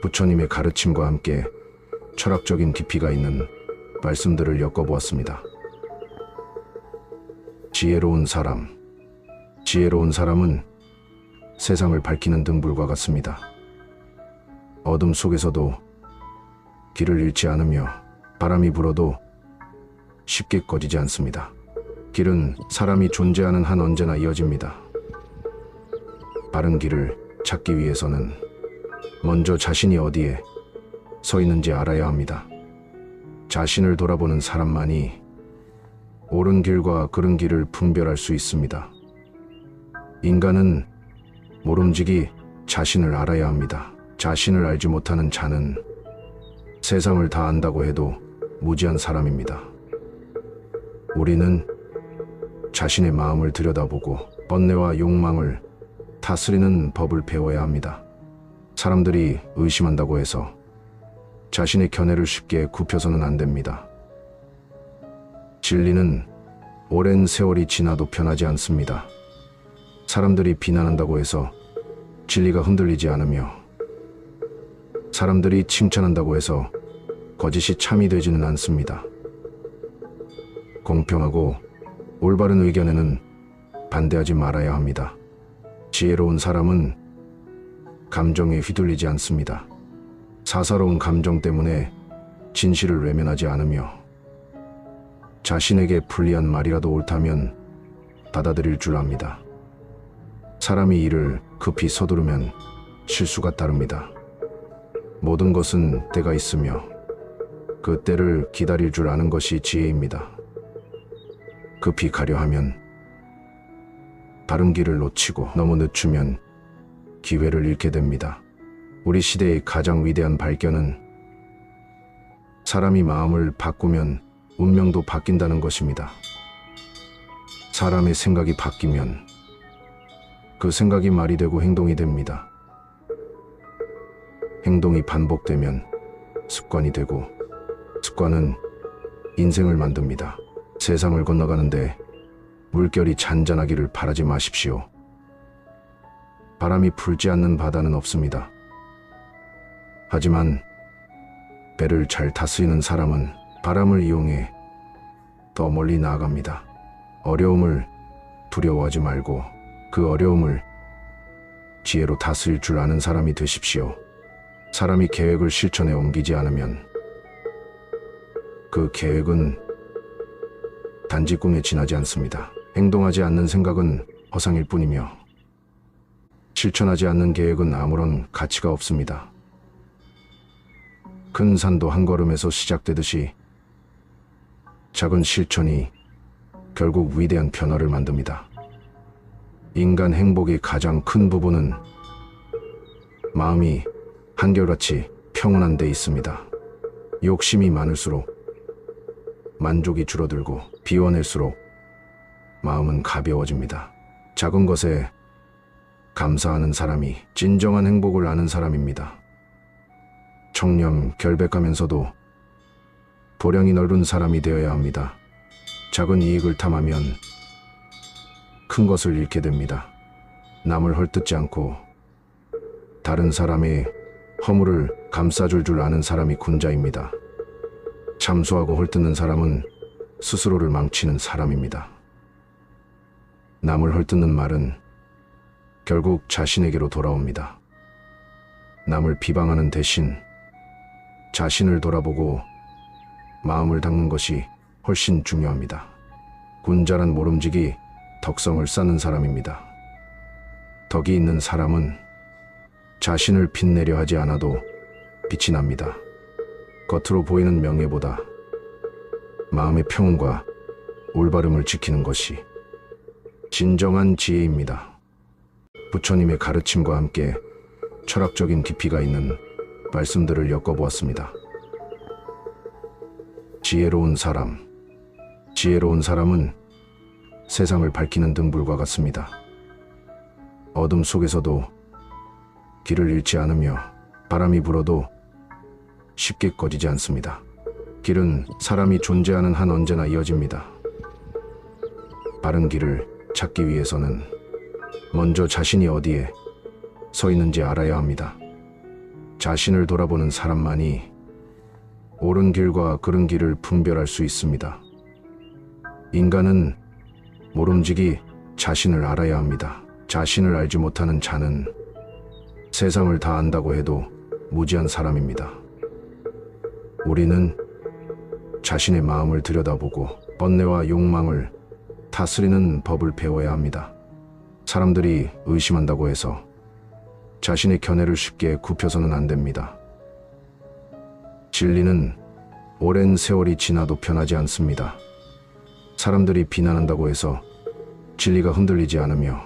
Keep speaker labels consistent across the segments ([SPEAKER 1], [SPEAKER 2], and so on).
[SPEAKER 1] 부처님의 가르침과 함께 철학적인 깊이가 있는 말씀들을 엮어보았습니다. 지혜로운 사람. 지혜로운 사람은 세상을 밝히는 등불과 같습니다. 어둠 속에서도 길을 잃지 않으며 바람이 불어도 쉽게 꺼지지 않습니다. 길은 사람이 존재하는 한 언제나 이어집니다. 바른 길을 찾기 위해서는 먼저 자신이 어디에 서 있는지 알아야 합니다. 자신을 돌아보는 사람만이 옳은 길과 그른 길을 분별할 수 있습니다. 인간은 모름지기 자신을 알아야 합니다. 자신을 알지 못하는 자는 세상을 다 안다고 해도 무지한 사람입니다. 우리는 자신의 마음을 들여다보고 번뇌와 욕망을 다스리는 법을 배워야 합니다. 사람들이 의심한다고 해서 자신의 견해를 쉽게 굽혀서는 안 됩니다. 진리는 오랜 세월이 지나도 변하지 않습니다. 사람들이 비난한다고 해서 진리가 흔들리지 않으며 사람들이 칭찬한다고 해서 거짓이 참이 되지는 않습니다. 공평하고 올바른 의견에는 반대하지 말아야 합니다. 지혜로운 사람은 감정에 휘둘리지 않습니다. 사사로운 감정 때문에 진실을 외면하지 않으며 자신에게 불리한 말이라도 옳다면 받아들일 줄 압니다. 사람이 일을 급히 서두르면 실수가 따릅니다. 모든 것은 때가 있으며 그 때를 기다릴 줄 아는 것이 지혜입니다. 급히 가려 하면 바른 길을 놓치고 너무 늦추면 기회를 잃게 됩니다. 우리 시대의 가장 위대한 발견은 사람이 마음을 바꾸면 운명도 바뀐다는 것입니다. 사람의 생각이 바뀌면 그 생각이 말이 되고 행동이 됩니다. 행동이 반복되면 습관이 되고 습관은 인생을 만듭니다. 세상을 건너가는데 물결이 잔잔하기를 바라지 마십시오. 바람이 불지 않는 바다는 없습니다. 하지만 배를 잘 다스리는 사람은 바람을 이용해 더 멀리 나아갑니다. 어려움을 두려워하지 말고 그 어려움을 지혜로 다스릴 줄 아는 사람이 되십시오. 사람이 계획을 실천에 옮기지 않으면 그 계획은 단지 꿈에 지나지 않습니다. 행동하지 않는 생각은 허상일 뿐이며 실천하지 않는 계획은 아무런 가치가 없습니다. 큰 산도 한 걸음에서 시작되듯이 작은 실천이 결국 위대한 변화를 만듭니다. 인간 행복의 가장 큰 부분은 마음이 한결같이 평온한 데 있습니다. 욕심이 많을수록 만족이 줄어들고 비워낼수록 마음은 가벼워집니다. 작은 것에 감사하는 사람이 진정한 행복을 아는 사람입니다. 청렴 결백하면서도 보량이 넓은 사람이 되어야 합니다. 작은 이익을 탐하면 큰 것을 잃게 됩니다. 남을 헐뜯지 않고 다른 사람의 허물을 감싸줄 줄 아는 사람이 군자입니다. 참수하고 헐뜯는 사람은 스스로를 망치는 사람입니다. 남을 헐뜯는 말은 결국 자신에게로 돌아옵니다. 남을 비방하는 대신 자신을 돌아보고 마음을 닦는 것이 훨씬 중요합니다. 군자란 모름지기 덕성을 쌓는 사람입니다. 덕이 있는 사람은 자신을 빛내려 하지 않아도 빛이 납니다. 겉으로 보이는 명예보다 마음의 평온과 올바름을 지키는 것이 진정한 지혜입니다. 부처님의 가르침과 함께 철학적인 깊이가 있는 말씀들을 엮어보았습니다. 지혜로운 사람. 지혜로운 사람은 세상을 밝히는 등불과 같습니다. 어둠 속에서도 길을 잃지 않으며 바람이 불어도 쉽게 꺼지지 않습니다. 길은 사람이 존재하는 한 언제나 이어집니다. 바른 길을 찾기 위해서는 먼저 자신이 어디에 서 있는지 알아야 합니다. 자신을 돌아보는 사람만이 옳은 길과 그른 길을 분별할 수 있습니다. 인간은 모름지기 자신을 알아야 합니다. 자신을 알지 못하는 자는 세상을 다 안다고 해도 무지한 사람입니다. 우리는 자신의 마음을 들여다보고 번뇌와 욕망을 다스리는 법을 배워야 합니다. 사람들이 의심한다고 해서 자신의 견해를 쉽게 굽혀서는 안 됩니다. 진리는 오랜 세월이 지나도 변하지 않습니다. 사람들이 비난한다고 해서 진리가 흔들리지 않으며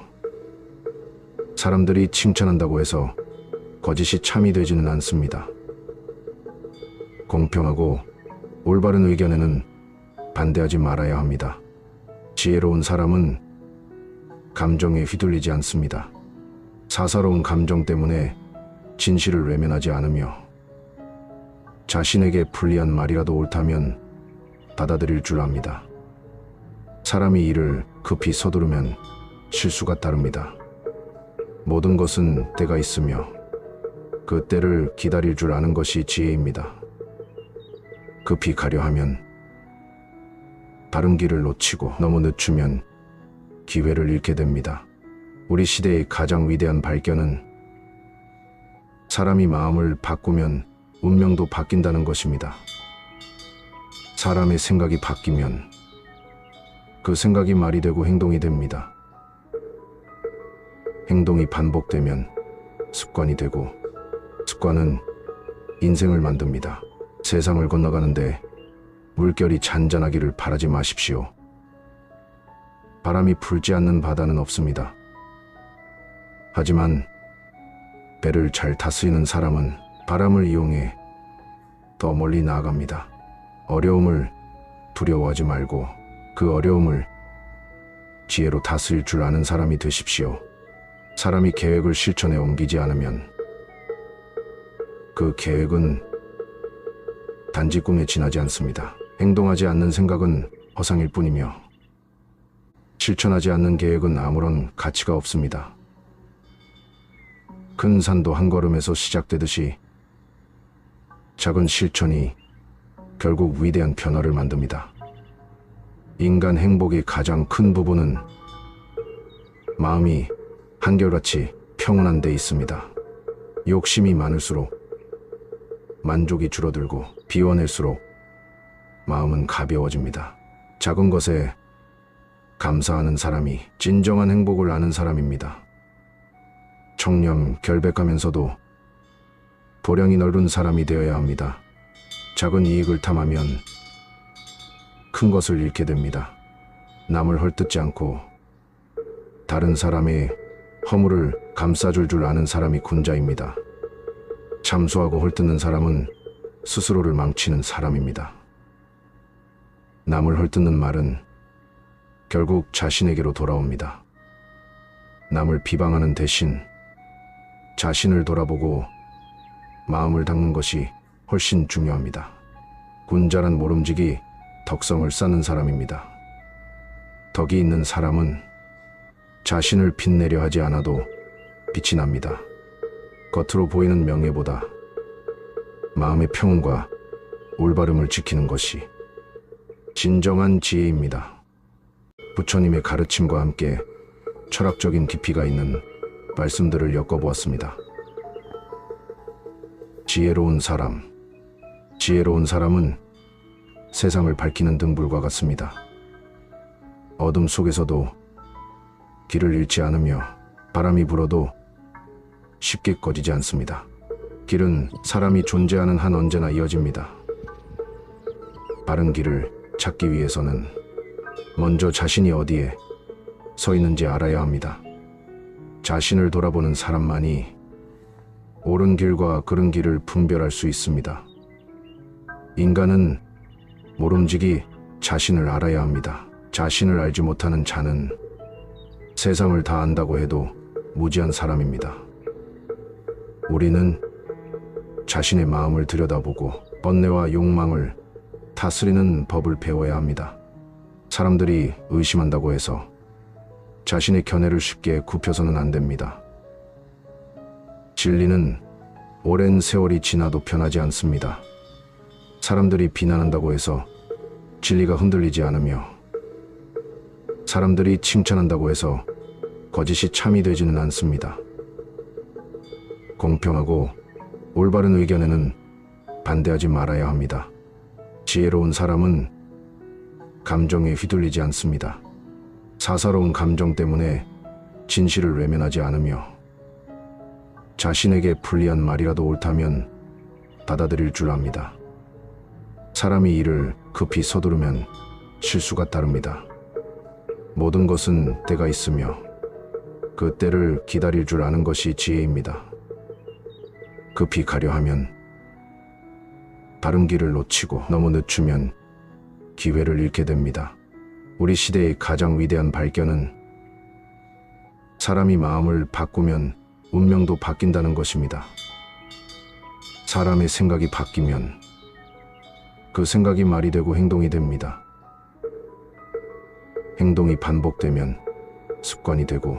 [SPEAKER 1] 사람들이 칭찬한다고 해서 거짓이 참이 되지는 않습니다. 공평하고 올바른 의견에는 반대하지 말아야 합니다. 지혜로운 사람은 감정에 휘둘리지 않습니다. 사사로운 감정 때문에 진실을 외면하지 않으며 자신에게 불리한 말이라도 옳다면 받아들일 줄 압니다. 사람이 일을 급히 서두르면 실수가 따릅니다. 모든 것은 때가 있으며 그 때를 기다릴 줄 아는 것이 지혜입니다. 급히 가려 하면 바른 길을 놓치고 너무 늦추면 기회를 잃게 됩니다. 우리 시대의 가장 위대한 발견은 사람이 마음을 바꾸면 운명도 바뀐다는 것입니다. 사람의 생각이 바뀌면 그 생각이 말이 되고 행동이 됩니다. 행동이 반복되면 습관이 되고 습관은 인생을 만듭니다. 세상을 건너가는데 물결이 잔잔하기를 바라지 마십시오. 바람이 불지 않는 바다는 없습니다. 하지만 배를 잘 다스리는 사람은 바람을 이용해 더 멀리 나아갑니다. 어려움을 두려워하지 말고 그 어려움을 지혜로 다스릴 줄 아는 사람이 되십시오. 사람이 계획을 실천에 옮기지 않으면 그 계획은 단지 꿈에 지나지 않습니다. 행동하지 않는 생각은 허상일 뿐이며 실천하지 않는 계획은 아무런 가치가 없습니다. 큰 산도 한 걸음에서 시작되듯이 작은 실천이 결국 위대한 변화를 만듭니다. 인간 행복의 가장 큰 부분은 마음이 한결같이 평온한 데 있습니다. 욕심이 많을수록 만족이 줄어들고 비워낼수록 마음은 가벼워집니다. 작은 것에 감사하는 사람이 진정한 행복을 아는 사람입니다. 청렴 결백하면서도 보량이 넓은 사람이 되어야 합니다. 작은 이익을 탐하면 큰 것을 잃게 됩니다. 남을 헐뜯지 않고 다른 사람의 허물을 감싸줄 줄 아는 사람이 군자입니다. 참수하고 헐뜯는 사람은 스스로를 망치는 사람입니다. 남을 헐뜯는 말은 결국 자신에게로 돌아옵니다. 남을 비방하는 대신 자신을 돌아보고 마음을 닦는 것이 훨씬 중요합니다. 군자란 모름지기 덕성을 쌓는 사람입니다. 덕이 있는 사람은 자신을 빛내려 하지 않아도 빛이 납니다. 겉으로 보이는 명예보다 마음의 평온과 올바름을 지키는 것이 진정한 지혜입니다. 부처님의 가르침과 함께 철학적인 깊이가 있는 말씀들을 엮어보았습니다. 지혜로운 사람은 세상을 밝히는 등불과 같습니다. 어둠 속에서도 길을 잃지 않으며 바람이 불어도 쉽게 꺼지지 않습니다. 길은 사람이 존재하는 한 언제나 이어집니다. 바른 길을 찾기 위해서는 먼저 자신이 어디에 서 있는지 알아야 합니다. 자신을 돌아보는 사람만이 옳은 길과 그른 길을 분별할 수 있습니다. 인간은 모름지기 자신을 알아야 합니다. 자신을 알지 못하는 자는 세상을 다 안다고 해도 무지한 사람입니다. 우리는 자신의 마음을 들여다보고 번뇌와 욕망을 다스리는 법을 배워야 합니다. 사람들이 의심한다고 해서 자신의 견해를 쉽게 굽혀서는 안 됩니다. 진리는 오랜 세월이 지나도 변하지 않습니다. 사람들이 비난한다고 해서 진리가 흔들리지 않으며, 사람들이 칭찬한다고 해서 거짓이 참이 되지는 않습니다. 공평하고 올바른 의견에는 반대하지 말아야 합니다. 지혜로운 사람은 감정에 휘둘리지 않습니다. 사사로운 감정 때문에 진실을 외면하지 않으며, 자신에게 불리한 말이라도 옳다면 받아들일 줄 압니다. 사람이 일을 급히 서두르면 실수가 따릅니다. 모든 것은 때가 있으며 그 때를 기다릴 줄 아는 것이 지혜입니다. 급히 가려 하면 바른 길을 놓치고, 너무 늦추면 기회를 잃게 됩니다. 우리 시대의 가장 위대한 발견은 사람이 마음을 바꾸면 운명도 바뀐다는 것입니다. 사람의 생각이 바뀌면 그 생각이 말이 되고 행동이 됩니다. 행동이 반복되면 습관이 되고,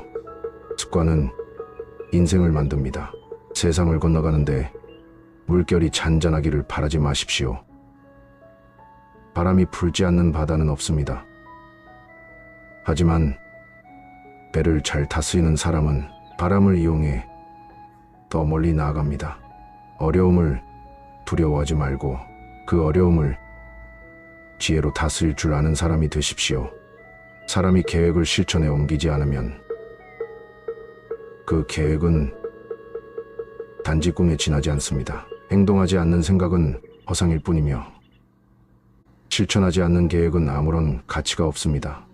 [SPEAKER 1] 습관은 인생을 만듭니다. 세상을 건너가는데 물결이 잔잔하기를 바라지 마십시오. 바람이 불지 않는 바다는 없습니다. 하지만 배를 잘 다스리는 사람은 바람을 이용해 더 멀리 나아갑니다. 어려움을 두려워하지 말고 그 어려움을 지혜로 다스릴 줄 아는 사람이 되십시오. 사람이 계획을 실천에 옮기지 않으면 그 계획은 단지 꿈에 지나지 않습니다. 행동하지 않는 생각은 허상일 뿐이며, 실천하지 않는 계획은 아무런 가치가 없습니다.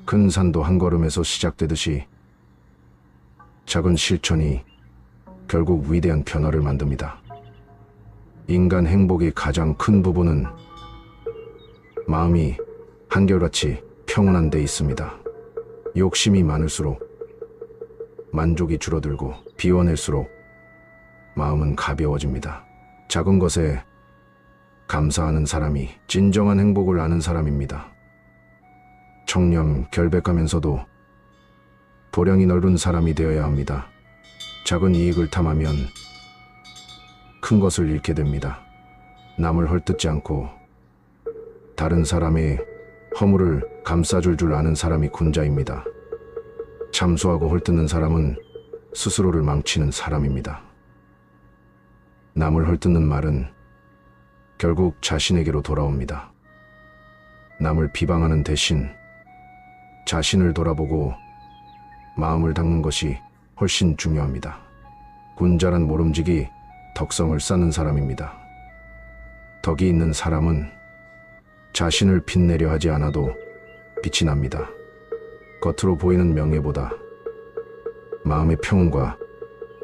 [SPEAKER 1] 큰 산도 한 걸음에서 시작되듯이 작은 실천이 결국 위대한 변화를 만듭니다. 인간 행복의 가장 큰 부분은 마음이 한결같이 평온한 데 있습니다. 욕심이 많을수록 만족이 줄어들고, 비워낼수록 마음은 가벼워집니다. 작은 것에 감사하는 사람이 진정한 행복을 아는 사람입니다. 청렴 결백하면서도 보량이 넓은 사람이 되어야 합니다. 작은 이익을 탐하면 큰 것을 잃게 됩니다. 남을 헐뜯지 않고 다른 사람의 허물을 감싸줄 줄 아는 사람이 군자입니다. 참수하고 헐뜯는 사람은 스스로를 망치는 사람입니다. 남을 헐뜯는 말은 결국 자신에게로 돌아옵니다. 남을 비방하는 대신 자신을 돌아보고 마음을 닦는 것이 훨씬 중요합니다. 군자란 모름지기 덕성을 쌓는 사람입니다. 덕이 있는 사람은 자신을 빛내려 하지 않아도 빛이 납니다. 겉으로 보이는 명예보다 마음의 평온과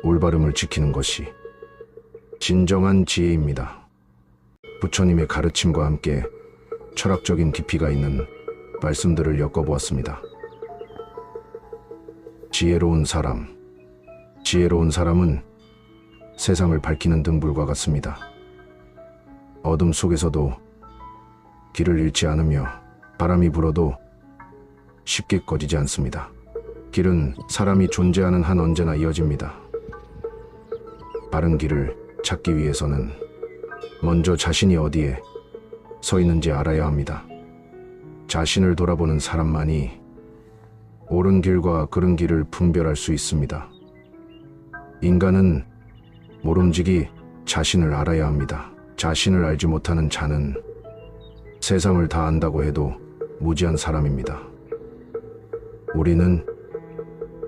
[SPEAKER 1] 올바름을 지키는 것이 진정한 지혜입니다. 부처님의 가르침과 함께 철학적인 깊이가 있는 말씀들을 엮어보았습니다. 지혜로운 사람은 세상을 밝히는 등불과 같습니다. 어둠 속에서도 길을 잃지 않으며, 바람이 불어도 쉽게 꺼지지 않습니다. 길은 사람이 존재하는 한 언제나 이어집니다. 바른 길을 찾기 위해서는 먼저 자신이 어디에 서 있는지 알아야 합니다. 자신을 돌아보는 사람만이 옳은 길과 그른 길을 분별할 수 있습니다. 인간은 모름지기 자신을 알아야 합니다. 자신을 알지 못하는 자는 세상을 다 안다고 해도 무지한 사람입니다. 우리는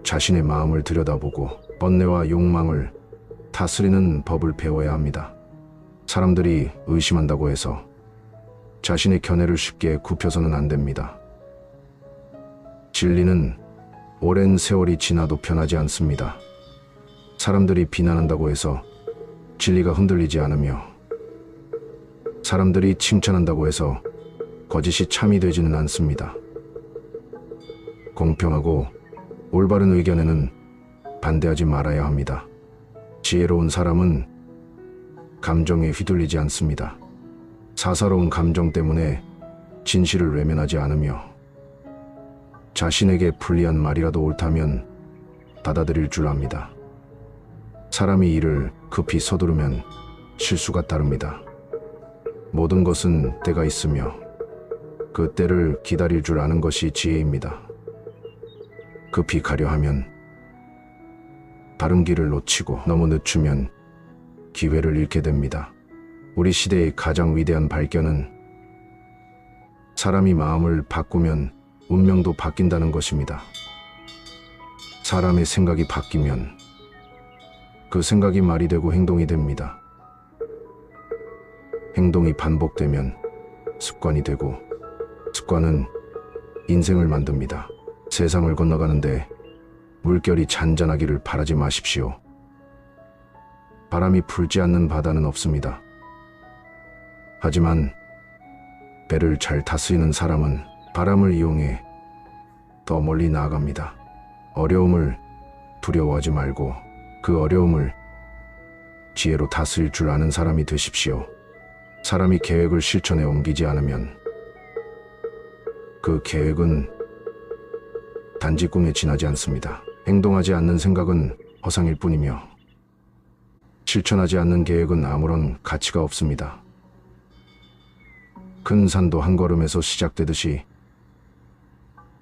[SPEAKER 1] 자신의 마음을 들여다보고 번뇌와 욕망을 다스리는 법을 배워야 합니다. 사람들이 의심한다고 해서 자신의 견해를 쉽게 굽혀서는 안 됩니다. 진리는 오랜 세월이 지나도 변하지 않습니다. 사람들이 비난한다고 해서 진리가 흔들리지 않으며, 사람들이 칭찬한다고 해서 거짓이 참이 되지는 않습니다. 공평하고 올바른 의견에는 반대하지 말아야 합니다. 지혜로운 사람은 감정에 휘둘리지 않습니다. 사사로운 감정 때문에 진실을 외면하지 않으며, 자신에게 불리한 말이라도 옳다면 받아들일 줄 압니다. 사람이 일을 급히 서두르면 실수가 따릅니다. 모든 것은 때가 있으며 그 때를 기다릴 줄 아는 것이 지혜입니다. 급히 가려 하면 바른 길을 놓치고 너무 늦추면 기회를 잃게 됩니다. 우리 시대의 가장 위대한 발견은 사람이 마음을 바꾸면 운명도 바뀐다는 것입니다. 사람의 생각이 바뀌면 그 생각이 말이 되고 행동이 됩니다. 행동이 반복되면 습관이 되고 습관은 인생을 만듭니다. 세상을 건너가는데 물결이 잔잔하기를 바라지 마십시오. 바람이 불지 않는 바다는 없습니다. 하지만 배를 잘 다스리는 사람은 바람을 이용해 더 멀리 나아갑니다. 어려움을 두려워하지 말고 그 어려움을 지혜로 다스릴 줄 아는 사람이 되십시오. 사람이 계획을 실천에 옮기지 않으면 그 계획은 단지 꿈에 지나지 않습니다. 행동하지 않는 생각은 허상일 뿐이며 실천하지 않는 계획은 아무런 가치가 없습니다. 큰 산도 한 걸음에서 시작되듯이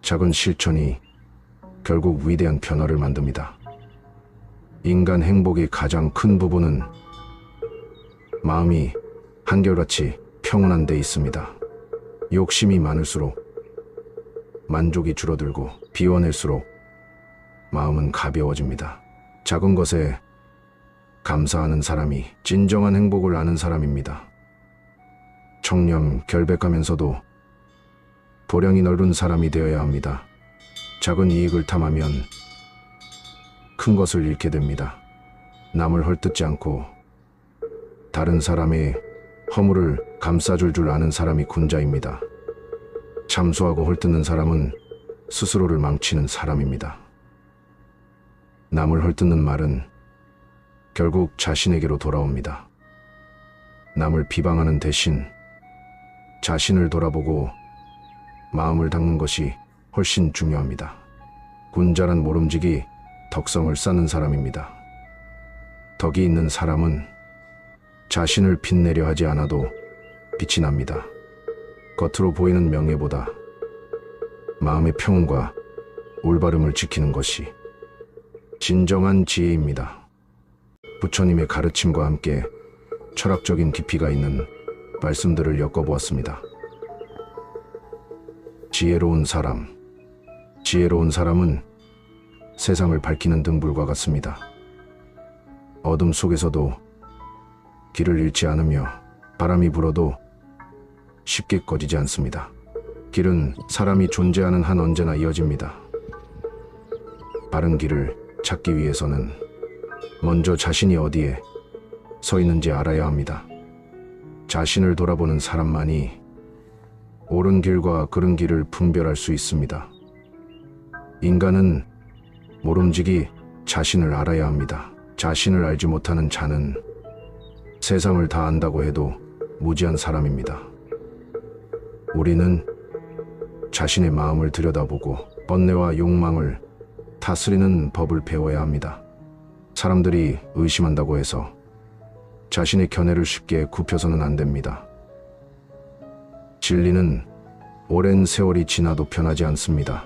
[SPEAKER 1] 작은 실천이 결국 위대한 변화를 만듭니다. 인간 행복의 가장 큰 부분은 마음이 한결같이 평온한 데 있습니다. 욕심이 많을수록 만족이 줄어들고 비워낼수록 마음은 가벼워집니다. 작은 것에 감사하는 사람이 진정한 행복을 아는 사람입니다. 청렴 결백하면서도 보량이 넓은 사람이 되어야 합니다. 작은 이익을 탐하면 큰 것을 잃게 됩니다. 남을 헐뜯지 않고 다른 사람의 허물을 감싸줄 줄 아는 사람이 군자입니다. 참수하고 헐뜯는 사람은 스스로를 망치는 사람입니다. 남을 헐뜯는 말은 결국 자신에게로 돌아옵니다. 남을 비방하는 대신 자신을 돌아보고 마음을 닦는 것이 훨씬 중요합니다. 군자란 모름지기 덕성을 쌓는 사람입니다. 덕이 있는 사람은 자신을 빛내려 하지 않아도 빛이 납니다. 겉으로 보이는 명예보다 마음의 평온과 올바름을 지키는 것이 진정한 지혜입니다. 부처님의 가르침과 함께 철학적인 깊이가 있는 말씀들을 엮어보았습니다. 지혜로운 사람은 세상을 밝히는 등불과 같습니다. 어둠 속에서도 길을 잃지 않으며 바람이 불어도 쉽게 꺼지지 않습니다. 길은 사람이 존재하는 한 언제나 이어집니다. 바른 길을 찾기 위해서는 먼저 자신이 어디에 서 있는지 알아야 합니다. 자신을 돌아보는 사람만이 옳은 길과 그른 길을 분별할 수 있습니다. 인간은 모름지기 자신을 알아야 합니다. 자신을 알지 못하는 자는 세상을 다 안다고 해도 무지한 사람입니다. 우리는 자신의 마음을 들여다보고 번뇌와 욕망을 다스리는 법을 배워야 합니다. 사람들이 의심한다고 해서 자신의 견해를 쉽게 굽혀서는 안 됩니다. 진리는 오랜 세월이 지나도 변하지 않습니다.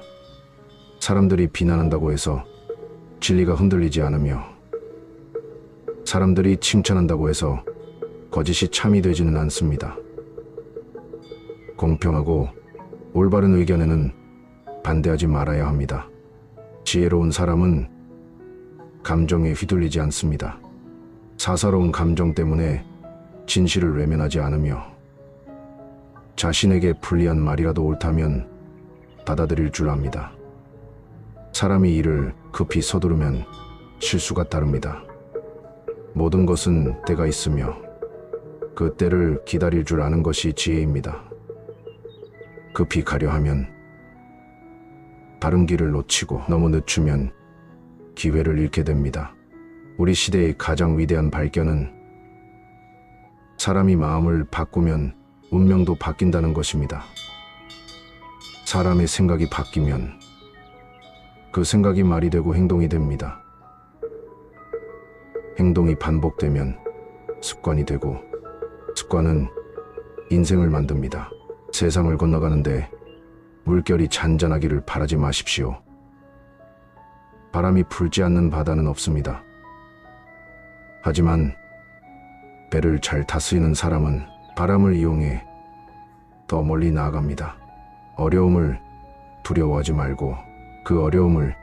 [SPEAKER 1] 사람들이 비난한다고 해서 진리가 흔들리지 않으며 사람들이 칭찬한다고 해서 거짓이 참이 되지는 않습니다. 공평하고 올바른 의견에는 반대하지 말아야 합니다. 지혜로운 사람은 감정에 휘둘리지 않습니다. 사사로운 감정 때문에 진실을 외면하지 않으며 자신에게 불리한 말이라도 옳다면 받아들일 줄 압니다. 사람이 일을 급히 서두르면 실수가 따릅니다. 모든 것은 때가 있으며 그 때를 기다릴 줄 아는 것이 지혜입니다. 급히 가려 하면 바른 길을 놓치고 너무 늦추면 기회를 잃게 됩니다. 우리 시대의 가장 위대한 발견은 사람이 마음을 바꾸면 운명도 바뀐다는 것입니다. 사람의 생각이 바뀌면 그 생각이 말이 되고 행동이 됩니다. 행동이 반복되면 습관이 되고 습관은 인생을 만듭니다. 세상을 건너가는데 물결이 잔잔하기를 바라지 마십시오. 바람이 불지 않는 바다는 없습니다. 하지만 배를 잘 다스리는 사람은 바람을 이용해 더 멀리 나아갑니다. 어려움을 두려워하지 말고 그 어려움을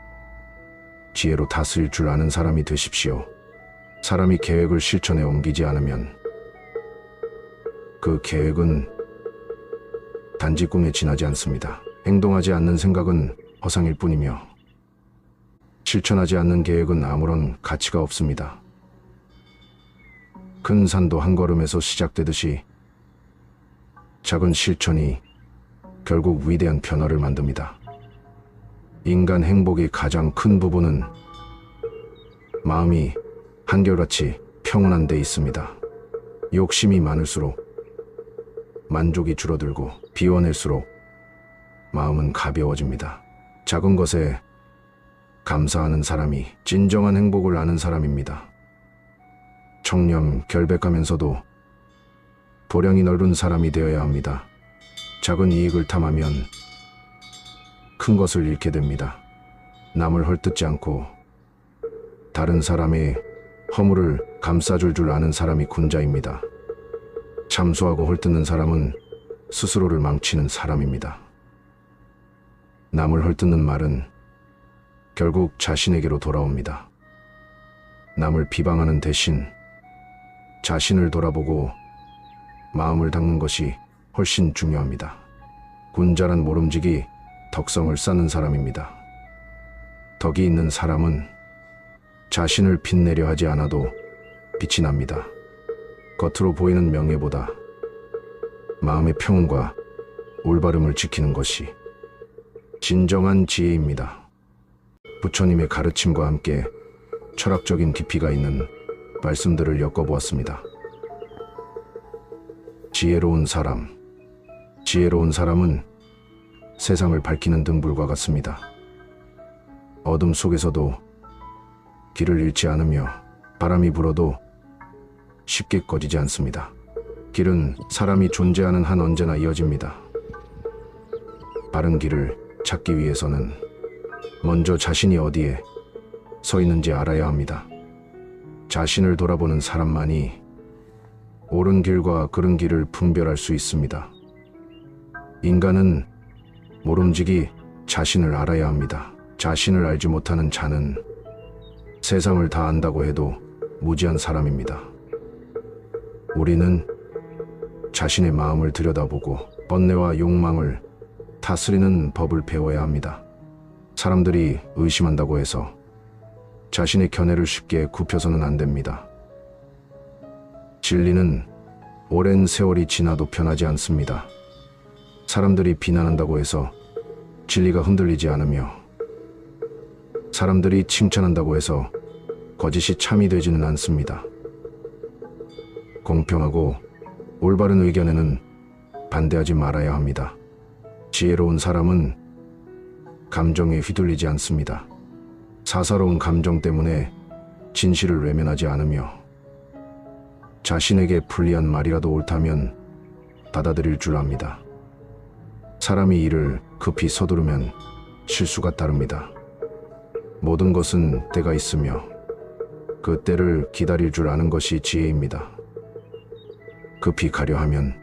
[SPEAKER 1] 지혜로 다스릴 줄 아는 사람이 되십시오. 사람이 계획을 실천에 옮기지 않으면 그 계획은 단지 꿈에 지나지 않습니다. 행동하지 않는 생각은 허상일 뿐이며 실천하지 않는 계획은 아무런 가치가 없습니다. 큰 산도 한 걸음에서 시작되듯이 작은 실천이 결국 위대한 변화를 만듭니다. 인간 행복의 가장 큰 부분은 마음이 한결같이 평온한 데 있습니다. 욕심이 많을수록 만족이 줄어들고 비워낼수록 마음은 가벼워집니다. 작은 것에 감사하는 사람이 진정한 행복을 아는 사람입니다. 청렴 결백하면서도 보량이 넓은 사람이 되어야 합니다. 작은 이익을 탐하면 큰 것을 잃게 됩니다. 남을 헐뜯지 않고 다른 사람의 허물을 감싸줄 줄 아는 사람이 군자입니다. 참수하고 헐뜯는 사람은 스스로를 망치는 사람입니다. 남을 헐뜯는 말은 결국 자신에게로 돌아옵니다. 남을 비방하는 대신 자신을 돌아보고 마음을 닦는 것이 훨씬 중요합니다. 군자란 모름지기 덕성을 쌓는 사람입니다. 덕이 있는 사람은 자신을 빛내려 하지 않아도 빛이 납니다. 겉으로 보이는 명예보다 마음의 평온과 올바름을 지키는 것이 진정한 지혜입니다. 부처님의 가르침과 함께 철학적인 깊이가 있는 말씀들을 엮어보았습니다. 지혜로운 사람은 세상을 밝히는 등불과 같습니다. 어둠 속에서도 길을 잃지 않으며 바람이 불어도 쉽게 꺼지지 않습니다. 길은 사람이 존재하는 한 언제나 이어집니다. 바른 길을 찾기 위해서는 먼저 자신이 어디에 서 있는지 알아야 합니다. 자신을 돌아보는 사람만이 옳은 길과 그른 길을 분별할 수 있습니다. 인간은 모름지기 자신을 알아야 합니다. 자신을 알지 못하는 자는 세상을 다 안다고 해도 무지한 사람입니다. 우리는 자신의 마음을 들여다보고 번뇌와 욕망을 다스리는 법을 배워야 합니다. 사람들이 의심한다고 해서 자신의 견해를 쉽게 굽혀서는 안 됩니다. 진리는 오랜 세월이 지나도 변하지 않습니다. 사람들이 비난한다고 해서 진리가 흔들리지 않으며 사람들이 칭찬한다고 해서 거짓이 참이 되지는 않습니다. 공평하고 올바른 의견에는 반대하지 말아야 합니다. 지혜로운 사람은 감정에 휘둘리지 않습니다. 사사로운 감정 때문에 진실을 외면하지 않으며 자신에게 불리한 말이라도 옳다면 받아들일 줄 압니다. 사람이 일을 급히 서두르면 실수가 따릅니다. 모든 것은 때가 있으며 그 때를 기다릴 줄 아는 것이 지혜입니다. 급히 가려 하면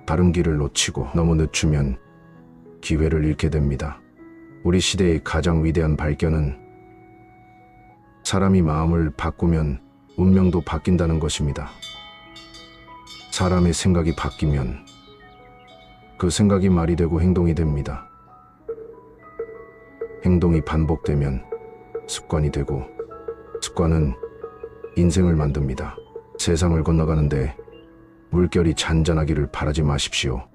[SPEAKER 1] 바른 길을 놓치고 너무 늦추면 기회를 잃게 됩니다. 우리 시대의 가장 위대한 발견은 사람이 마음을 바꾸면 운명도 바뀐다는 것입니다. 사람의 생각이 바뀌면 그 생각이 말이 되고 행동이 됩니다. 행동이 반복되면 습관이 되고 습관은 인생을 만듭니다. 세상을 건너가는데 물결이 잔잔하기를 바라지 마십시오.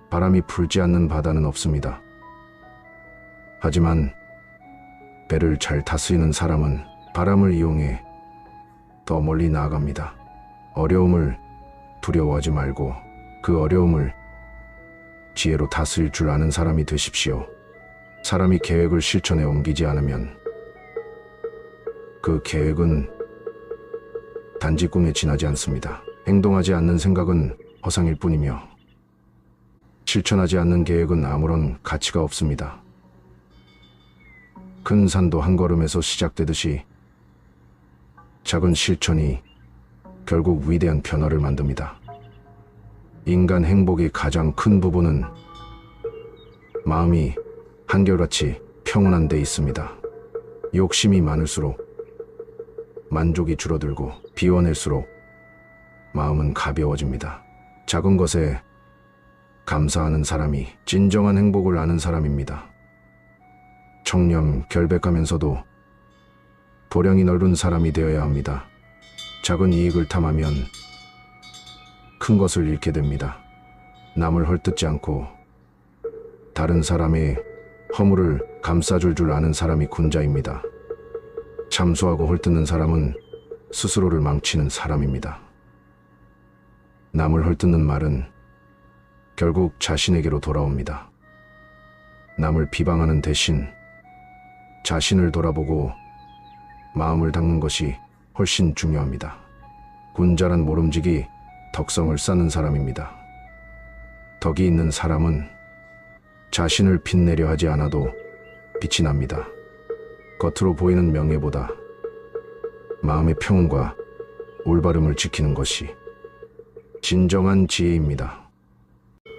[SPEAKER 1] 바람이 불지 않는 바다는 없습니다. 하지만 배를 잘 다스리는 사람은 바람을 이용해 더 멀리 나아갑니다. 어려움을 두려워하지 말고 그 어려움을 지혜로 다스릴 줄 아는 사람이 되십시오. 사람이 계획을 실천에 옮기지 않으면 그 계획은 단지 꿈에 지나지 않습니다. 행동하지 않는 생각은 허상일 뿐이며 실천하지 않는 계획은 아무런 가치가 없습니다. 큰 산도 한 걸음에서 시작되듯이 작은 실천이 결국 위대한 변화를 만듭니다. 인간 행복의 가장 큰 부분은 마음이 한결같이 평온한 데 있습니다. 욕심이 많을수록 만족이 줄어들고 비워낼수록 마음은 가벼워집니다. 작은 것에 감사하는 사람이 진정한 행복을 아는 사람입니다. 청렴 결백하면서도 보량이 넓은 사람이 되어야 합니다. 작은 이익을 탐하면 큰 것을 잃게 됩니다. 남을 헐뜯지 않고 다른 사람의 허물을 감싸줄 줄 아는 사람이 군자입니다. 참수하고 헐뜯는 사람은 스스로를 망치는 사람입니다. 남을 헐뜯는 말은 결국 자신에게로 돌아옵니다. 남을 비방하는 대신 자신을 돌아보고 마음을 닦는 것이 훨씬 중요합니다. 군자란 모름지기 덕성을 쌓는 사람입니다. 덕이 있는 사람은 자신을 빛내려 하지 않아도 빛이 납니다. 겉으로 보이는 명예보다 마음의 평온과 올바름을 지키는 것이 진정한 지혜입니다.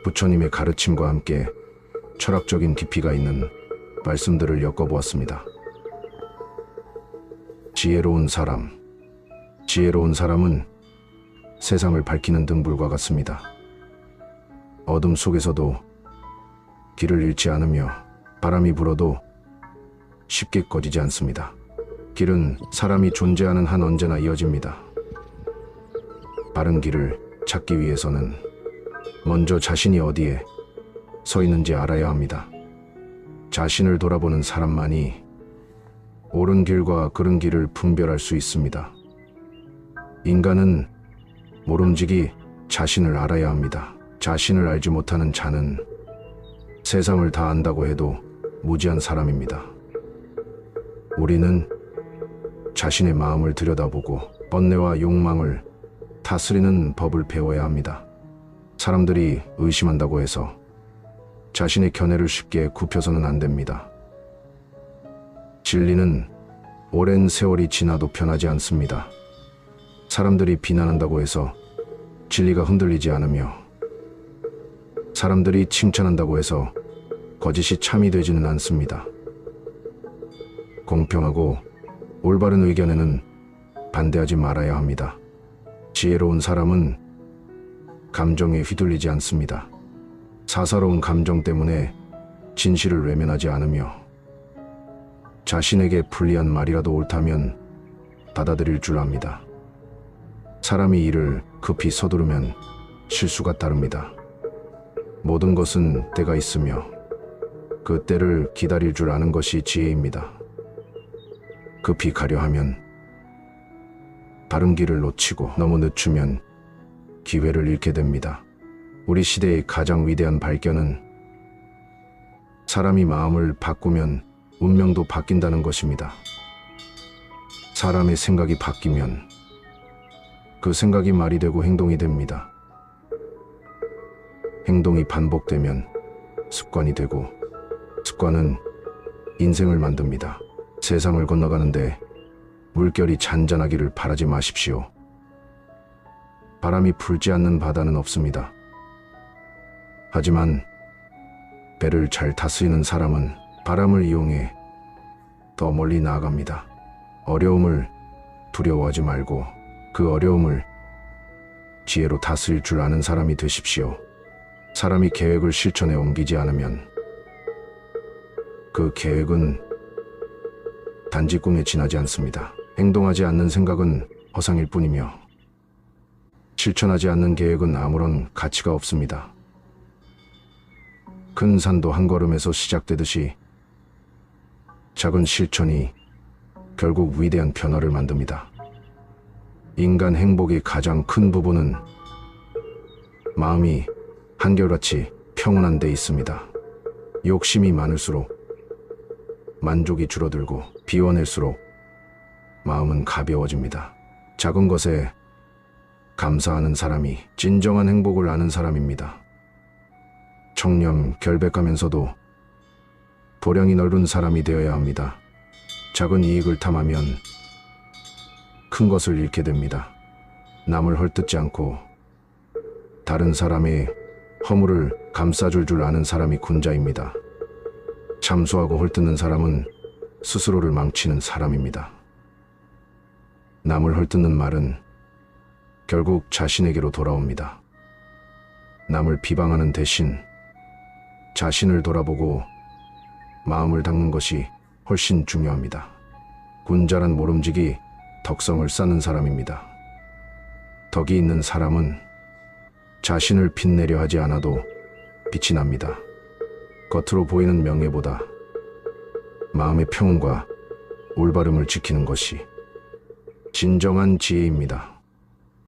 [SPEAKER 1] 부처님의 가르침과 함께 철학적인 깊이가 있는 말씀들을 엮어보았습니다. 지혜로운 사람은 세상을 밝히는 등불과 같습니다. 어둠 속에서도 길을 잃지 않으며 바람이 불어도 쉽게 꺼지지 않습니다. 길은 사람이 존재하는 한 언제나 이어집니다. 바른 길을 찾기 위해서는 먼저 자신이 어디에 서 있는지 알아야 합니다. 자신을 돌아보는 사람만이 옳은 길과 그른 길을 분별할 수 있습니다. 인간은 모름지기 자신을 알아야 합니다. 자신을 알지 못하는 자는 세상을 다 안다고 해도 무지한 사람입니다. 우리는 자신의 마음을 들여다보고 번뇌와 욕망을 다스리는 법을 배워야 합니다. 사람들이 의심한다고 해서 자신의 견해를 쉽게 굽혀서는 안 됩니다. 진리는 오랜 세월이 지나도 변하지 않습니다. 사람들이 비난한다고 해서 진리가 흔들리지 않으며 사람들이 칭찬한다고 해서 거짓이 참이 되지는 않습니다. 공평하고 올바른 의견에는 반대하지 말아야 합니다. 지혜로운 사람은 감정에 휘둘리지 않습니다. 사사로운 감정 때문에 진실을 외면하지 않으며 자신에게 불리한 말이라도 옳다면 받아들일 줄 압니다. 사람이 일을 급히 서두르면 실수가 따릅니다. 모든 것은 때가 있으며 그 때를 기다릴 줄 아는 것이 지혜입니다. 급히 가려 하면 바른 길을 놓치고 너무 늦추면 기회를 잃게 됩니다. 우리 시대의 가장 위대한 발견은 사람이 마음을 바꾸면 운명도 바뀐다는 것입니다. 사람의 생각이 바뀌면 그 생각이 말이 되고 행동이 됩니다. 행동이 반복되면 습관이 되고 습관은 인생을 만듭니다. 세상을 건너가는데 물결이 잔잔하기를 바라지 마십시오. 바람이 불지 않는 바다는 없습니다. 하지만 배를 잘 다스리는 사람은 바람을 이용해 더 멀리 나아갑니다. 어려움을 두려워하지 말고 그 어려움을 지혜로 다스릴 줄 아는 사람이 되십시오. 사람이 계획을 실천에 옮기지 않으면 그 계획은 단지 꿈에 지나지 않습니다. 행동하지 않는 생각은 허상일 뿐이며 실천하지 않는 계획은 아무런 가치가 없습니다. 큰 산도 한 걸음에서 시작되듯이 작은 실천이 결국 위대한 변화를 만듭니다. 인간 행복의 가장 큰 부분은 마음이 한결같이 평온한 데 있습니다. 욕심이 많을수록 만족이 줄어들고 비워낼수록 마음은 가벼워집니다. 작은 것에 감사하는 사람이 진정한 행복을 아는 사람입니다. 청렴, 결백하면서도 보량이 넓은 사람이 되어야 합니다. 작은 이익을 탐하면 큰 것을 잃게 됩니다. 남을 헐뜯지 않고 다른 사람의 허물을 감싸줄 줄 아는 사람이 군자입니다. 참수하고 헐뜯는 사람은 스스로를 망치는 사람입니다. 남을 헐뜯는 말은 결국 자신에게로 돌아옵니다. 남을 비방하는 대신 자신을 돌아보고 마음을 닦는 것이 훨씬 중요합니다. 군자란 모름지기 덕성을 쌓는 사람입니다. 덕이 있는 사람은 자신을 빛내려 하지 않아도 빛이 납니다. 겉으로 보이는 명예보다 마음의 평온과 올바름을 지키는 것이 진정한 지혜입니다.